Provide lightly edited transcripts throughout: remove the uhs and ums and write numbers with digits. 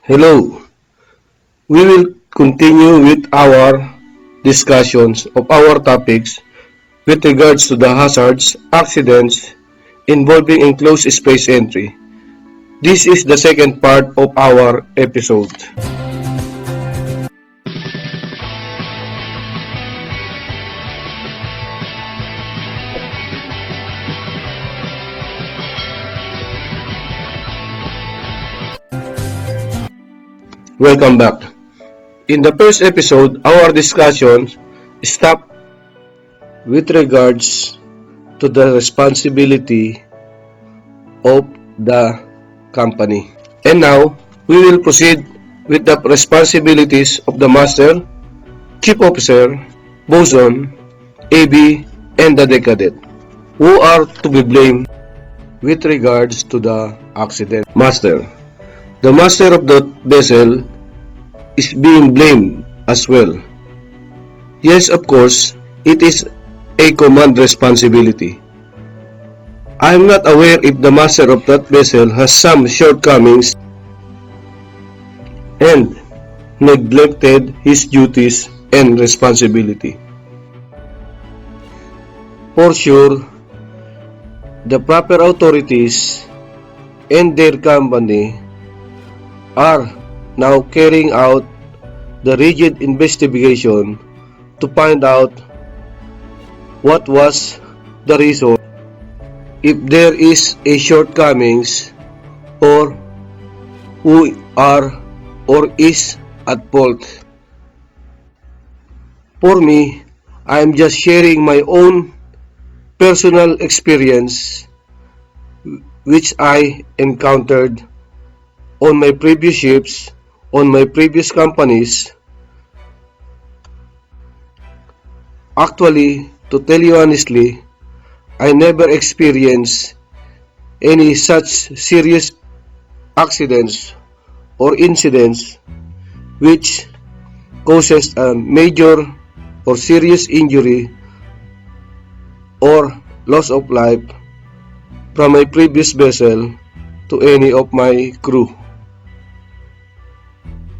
Hello, we will continue with our discussions of our topics with regards to the hazards, accidents involving enclosed space entry. This is the second part of our episode. Welcome back. In the first episode, our discussion stopped with regards to the responsibility of the company. And now, we will proceed with the responsibilities of the master, chief officer, bosun, AB, and the cadet, who are to be blamed with regards to the accident. Master. The master of the vessel is being blamed as well. Yes, of course, it is a command responsibility. I am not aware if the master of that vessel has some shortcomings and neglected his duties and responsibility. For sure, the proper authorities and their company are now carrying out the rigid investigation to find out what was the reason, if there is a shortcomings, or who are or is at fault. For me, I am just sharing my own personal experience which I encountered on my previous ships, on my previous companies. Actually, to tell you honestly, I never experienced any such serious accidents or incidents which causes a major or serious injury or loss of life from my previous vessel to any of my crew.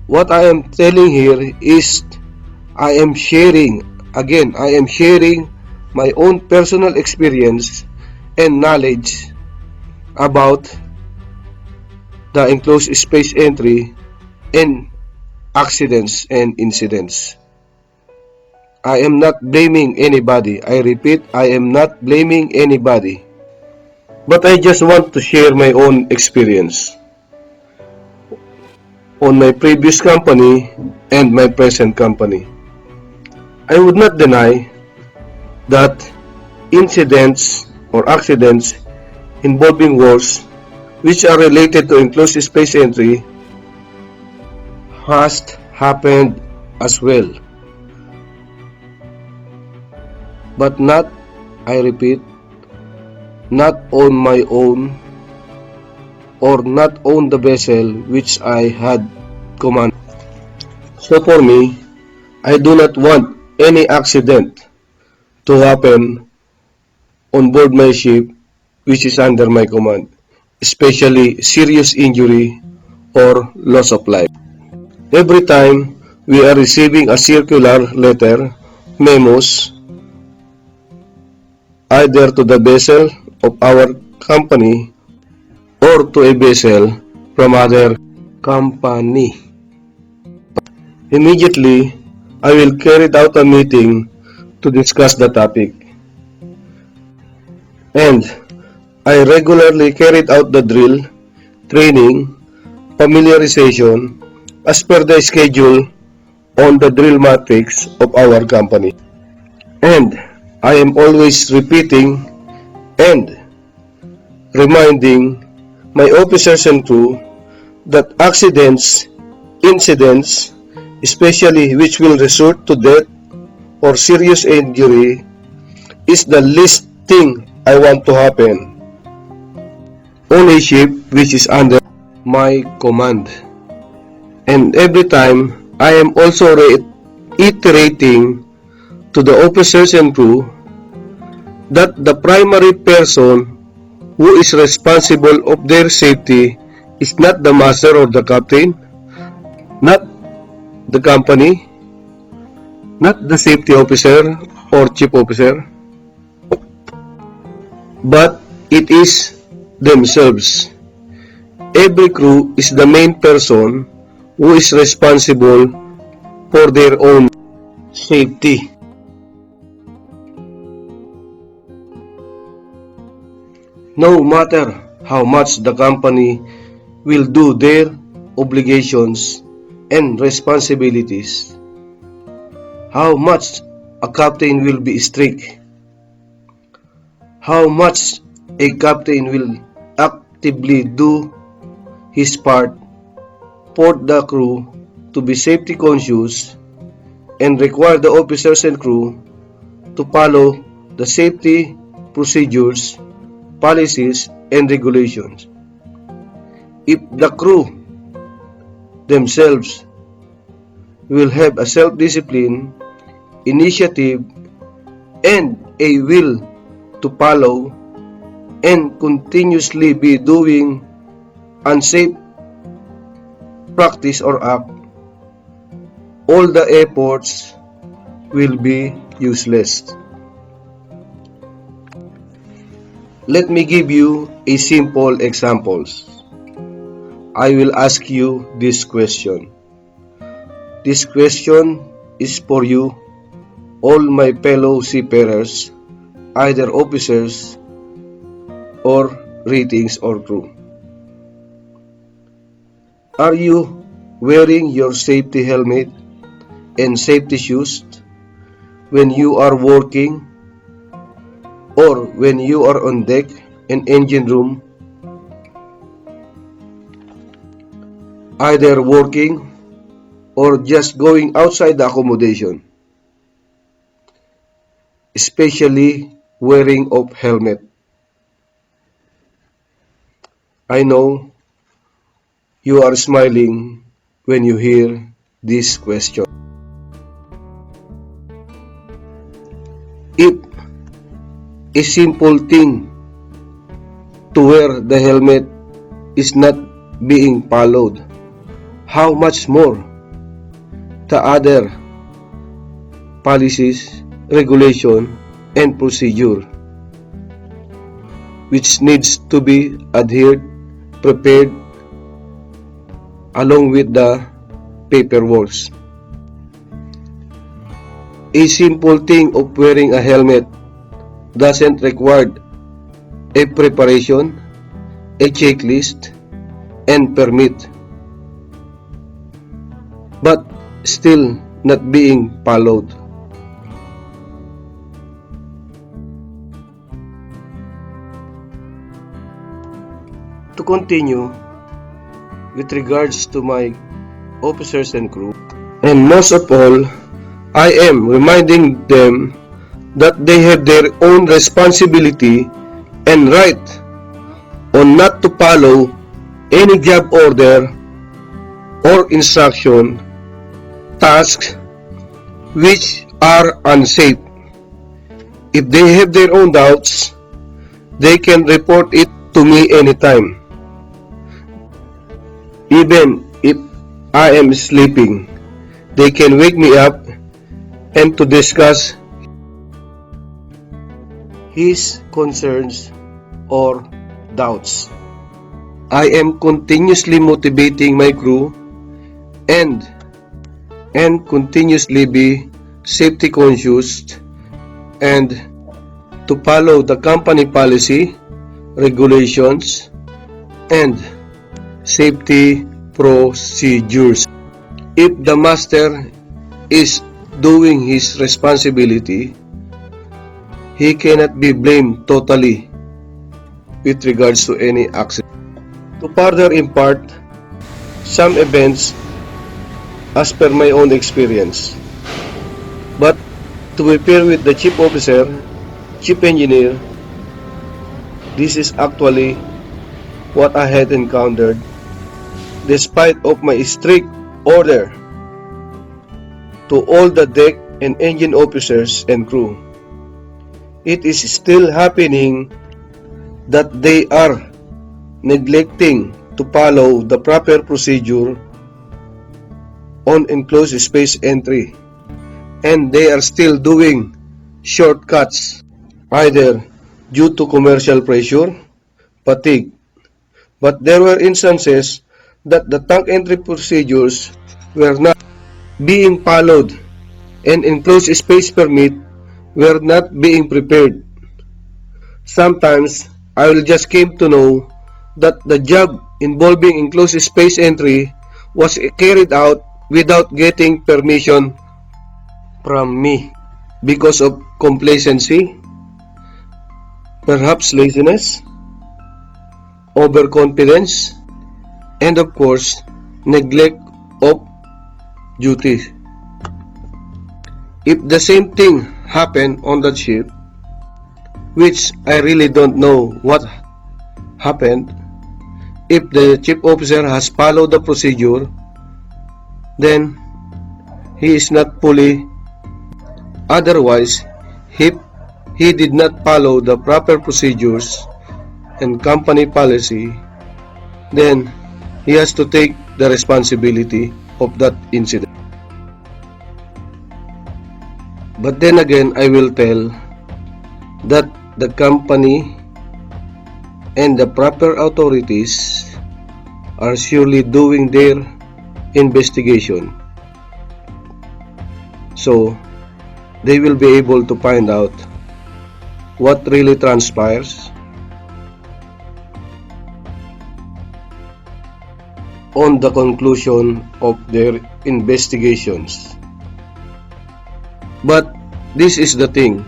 What I am telling here is I am sharing my own personal experience and knowledge about the enclosed space entry and accidents and incidents. I am not blaming anybody. I repeat, I am not blaming anybody. But I just want to share my own experience on my previous company and my present company. I would not deny that incidents or accidents involving wars which are related to enclosed space entry has happened as well. But not, I repeat, not on my own or not on the vessel which I had command. So for me, I do not want any accident to happen on board my ship which is under my command, especially serious injury or loss of life. Every time we are receiving a circular letter, memos, either to the vessel of our company or to a vessel from other company, immediately I will carry out a meeting to discuss the topic. And I regularly carried out the drill, training, familiarization as per the schedule on the drill matrix of our company. And I am always repeating and reminding my officers and crew that accidents, incidents, especially which will result to death or serious injury, is the least thing I want to happen on a ship which is under my command. And every time I am also reiterating to the officers and crew that the primary person who is responsible of their safety is not the master or the captain, not the company, not the safety officer or chief officer, but it is themselves. Every crew is the main person who is responsible for their own safety. No matter how much the company will do their obligations and responsibilities, how much a captain will be strict, how much a captain will actively do his part for the crew to be safety conscious and require the officers and crew to follow the safety procedures, policies, and regulations. If the crew themselves will have a self-discipline, initiative, and a will to follow and continuously be doing unsafe practice or act, all the efforts will be useless. Let me give you a simple examples. I will ask you this question. This question is for you, all my fellow seafarers, either officers or ratings or crew. Are you wearing your safety helmet and safety shoes when you are working or when you are on deck and engine room, either working or just going outside the accommodation, especially wearing of helmet? I know you are smiling when you hear this question. If a simple thing to wear the helmet is not being followed, how much more the other policies, regulation, and procedure which needs to be adhered, prepared, along with the paperwork. A simple thing of wearing a helmet doesn't require a preparation, a checklist, and permit, but still not being followed. To continue, with regards to my officers and crew, and most of all, I am reminding them that they have their own responsibility and right on not to follow any job order or instruction, tasks which are unsafe. If they have their own doubts, they can report it to me anytime. Even if I am sleeping, they can wake me up and to discuss his concerns or doubts. I am continuously motivating my crew and continuously be safety conscious and to follow the company policy, regulations, and safety procedures. If the master is doing his responsibility, he cannot be blamed totally with regards to any accident. To further impart some events as per my own experience, but to be fair with the chief officer, chief engineer, this is actually what I had encountered despite of my strict order to all the deck and engine officers and crew. It is still happening that they are neglecting to follow the proper procedure on enclosed space entry, and they are still doing shortcuts, either due to commercial pressure, fatigue. But there were instances that the tank entry procedures were not being followed and enclosed space permit were not being prepared. Sometimes I will just came to know that the job involving enclosed space entry was carried out without getting permission from me because of complacency, perhaps laziness, overconfidence, and of course, neglect of duties. If the same thing happened on that ship, which I really don't know what happened, if the chief officer has followed the procedure, then he is not fully. Otherwise, if he did not follow the proper procedures and company policy, then he has to take the responsibility of that incident. But then again, I will tell that the company and the proper authorities are surely doing their investigation. So, they will be able to find out what really transpires on the conclusion of their investigations. But this is the thing.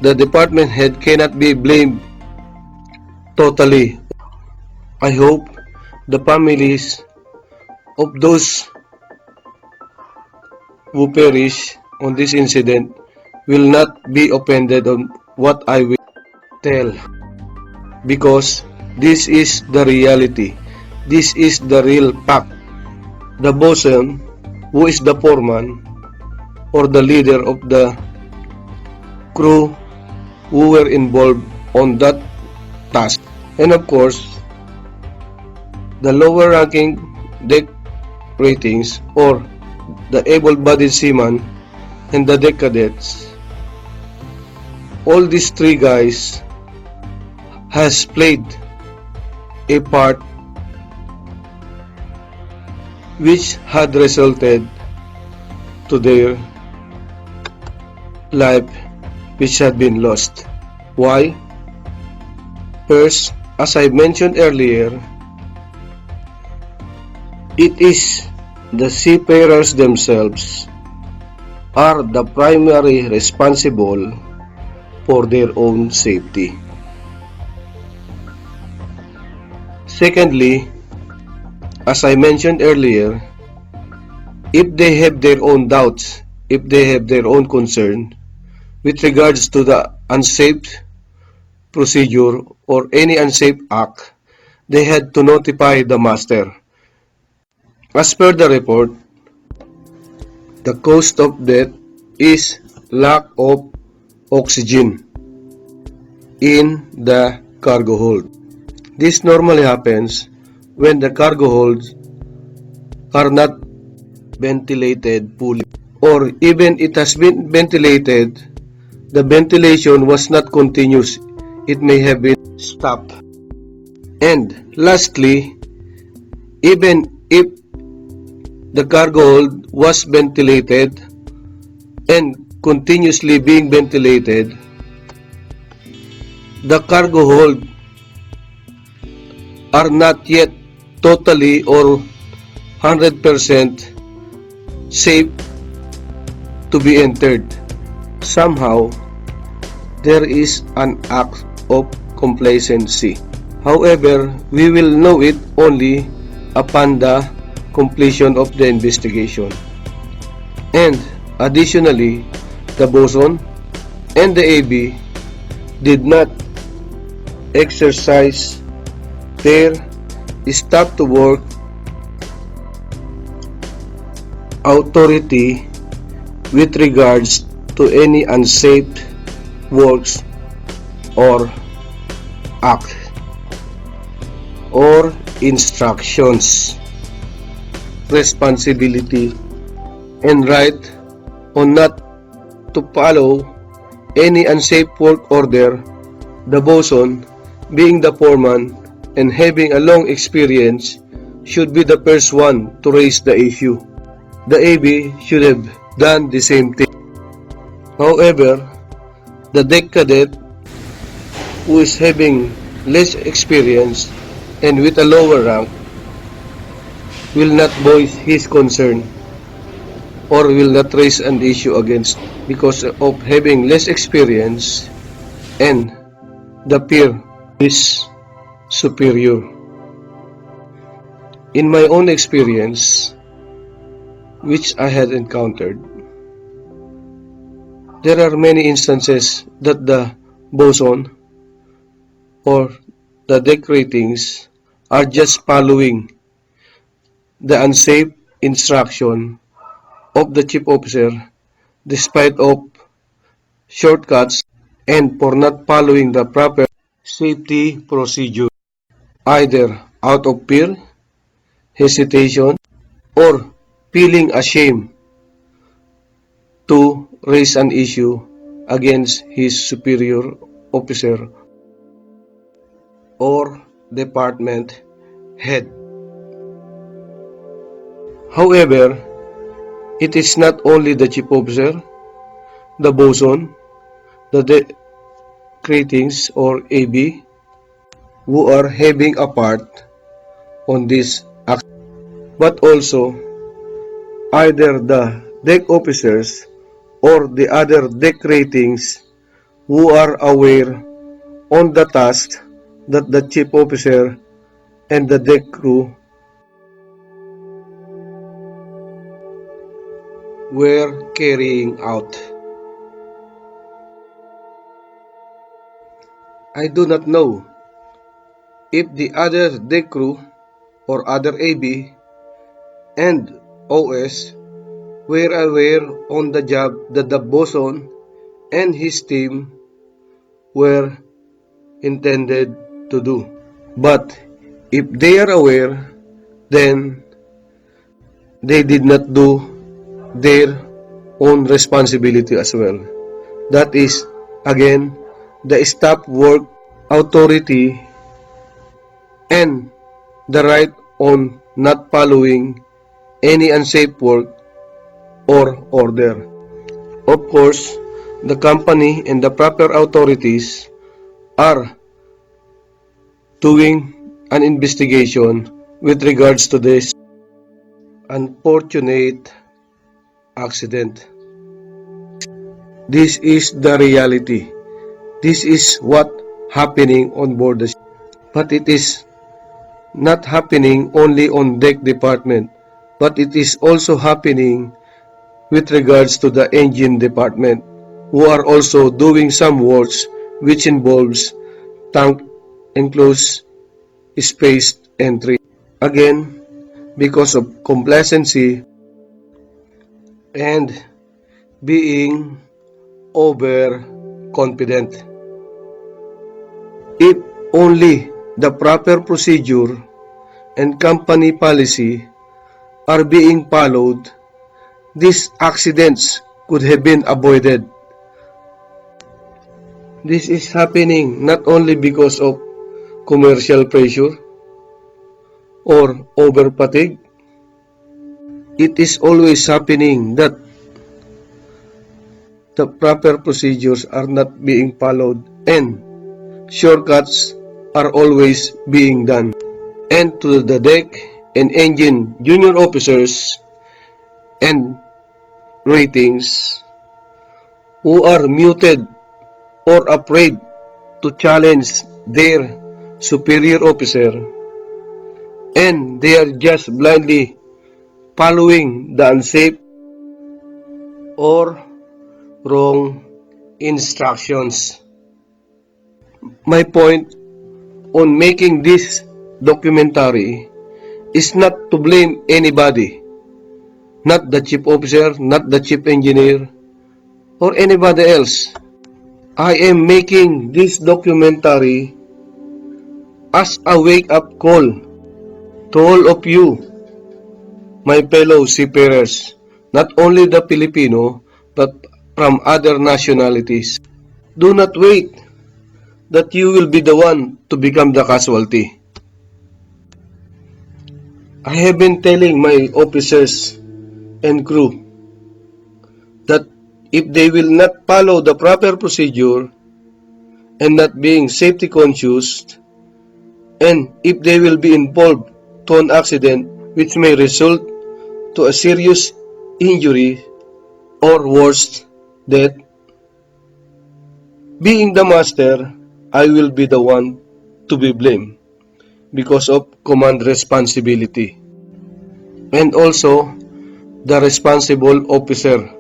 The department head cannot be blamed totally. I hope the families of those who perish on this incident will not be offended on what I will tell, because this is the reality. This is the real fact. The bosun, who is the foreman or the leader of the crew who were involved on that task, and of course the lower ranking deck ratings or the able-bodied seaman and the deck cadets, all these three guys has played a part which had resulted to their life which had been lost. Why? First, as I mentioned earlier, it is the seafarers themselves are the primary responsible for their own safety. Secondly, as I mentioned earlier, if they have their own doubts, if they have their own concern with regards to the unsafe procedure or any unsafe act, they had to notify the master. As per the report, the cause of death is lack of oxygen in the cargo hold. This normally happens when the cargo holds are not ventilated fully, or even it has been ventilated, the ventilation was not continuous. It may have been stopped. And lastly, even if the cargo hold was ventilated and continuously being ventilated, the cargo hold are not yet totally or 100% safe to be entered. Somehow, there is an act of complacency. However, we will know it only upon the completion of the investigation. And additionally, the bosun and the AB did not exercise their stop to work authority with regards to any unsafe works or act or instructions. responsibility and right on not to follow any unsafe work order. The bosun, being the foreman and having a long experience, should be the first one to raise the issue. The AB should have done the same thing. However, the deck cadet, who is having less experience and with a lower rank, will not voice his concern or will not raise an issue against because of having less experience and the peer is superior. In my own experience, which I had encountered, there are many instances that the boson or the deck ratings are just following the unsafe instruction of the chief officer despite of shortcuts and for not following the proper safety procedure, either out of fear, hesitation, or feeling ashamed to raise an issue against his superior officer or department head. However, it is not only the chief officer, the boson, the deck ratings or AB who are having a part on this action, but also either the deck officers or the other deck ratings who are aware on the task that the chief officer and the deck crew were carrying out. I do not know if the other deck crew or other AB and OS were aware on the job that the boson and his team were intended to do. But if they are aware, then they did not do their own responsibility as well. That is, again, the staff work authority and the right on not following any unsafe work or order. Of course, the company and the proper authorities are doing an investigation with regards to this unfortunate accident. This is the reality. This is what happening on board the ship. But it is not happening only on deck department, but it is also happening with regards to the engine department, who are also doing some works which involves tank enclosed space entry. Again, because of complacency and being overconfident. If only the proper procedure and company policy are being followed, these accidents could have been avoided. This is happening not only because of commercial pressure or over fatigue. It is always happening that the proper procedures are not being followed and shortcuts are always being done. And to the deck and engine junior officers and ratings who are muted or afraid to challenge their superior officer and they are just blindly following the unsafe or wrong instructions. My point on making this documentary is not to blame anybody, not the chief officer, not the chief engineer, or anybody else. I am making this documentary as a wake-up call to all of you my fellow seafarers, not only the Filipino, but from other nationalities. Do not wait that you will be the one to become the casualty. I have been telling my officers and crew that if they will not follow the proper procedure and not being safety conscious, and if they will be involved to an accident which may result to a serious injury or worse, death, being the master, I will be the one to be blamed because of command responsibility and also the responsible officer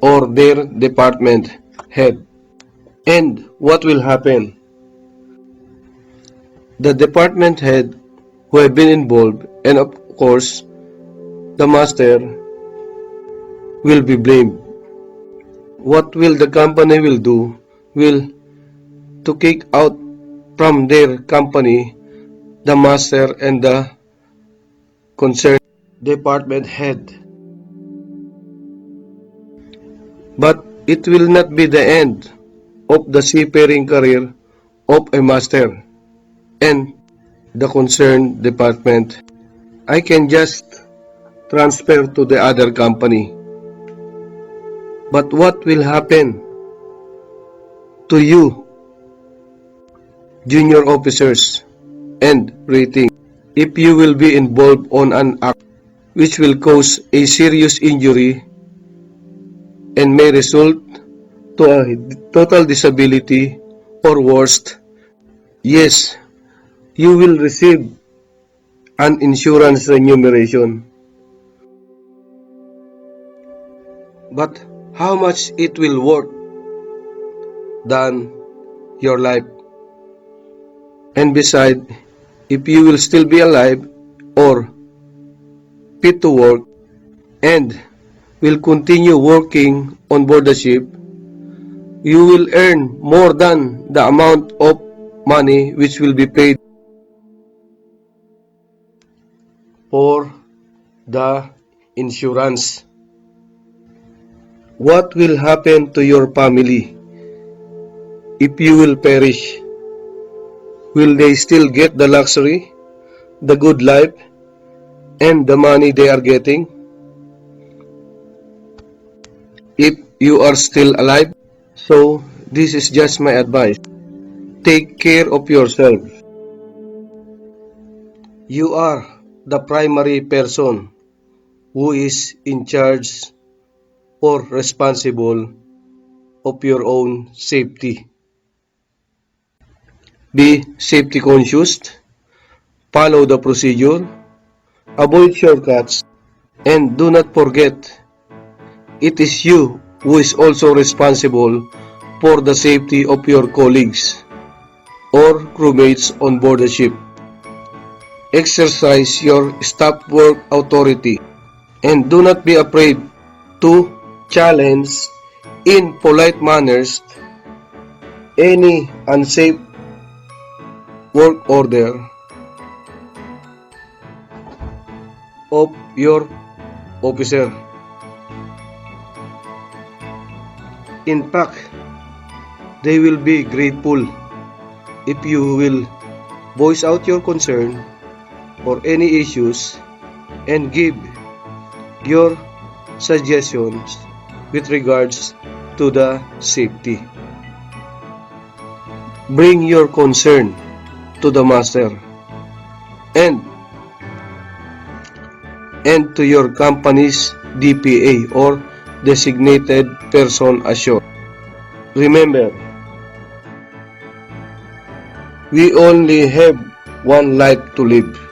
or their department head. And what will happen? The department head who have been involved and of course the master will be blamed. What will the company will do will to kick out from their company the master and the concerned department head. But it will not be the end of the seafaring career of a master and the concerned department. I can just transfer to the other company. But what will happen to you, junior officers and rating, if you will be involved on an act which will cause a serious injury and may result to a total disability or worse? Yes, you will receive an insurance remuneration. But how much it will worth than your life? And beside, if you will still be alive or fit to work and will continue working on board the ship, you will earn more than the amount of money which will be paid for the insurance. What will happen to your family if you will perish? Will they still get the luxury, the good life, and the money they are getting? If you are still alive? So, this is just my advice. Take care of yourself. You are the primary person who is in charge or responsible of your own safety. Be safety conscious, follow the procedure, avoid shortcuts, and do not forget, it is you who is also responsible for the safety of your colleagues or crewmates on board the ship. Exercise your staff work authority and do not be afraid to challenge in polite manners any unsafe work order of your officer. In fact, they will be grateful if you will voice out your concern or any issues and give your suggestions with regards to the safety. Bring your concern to the master and to your company's DPA or designated person assured. Remember, we only have one life to live.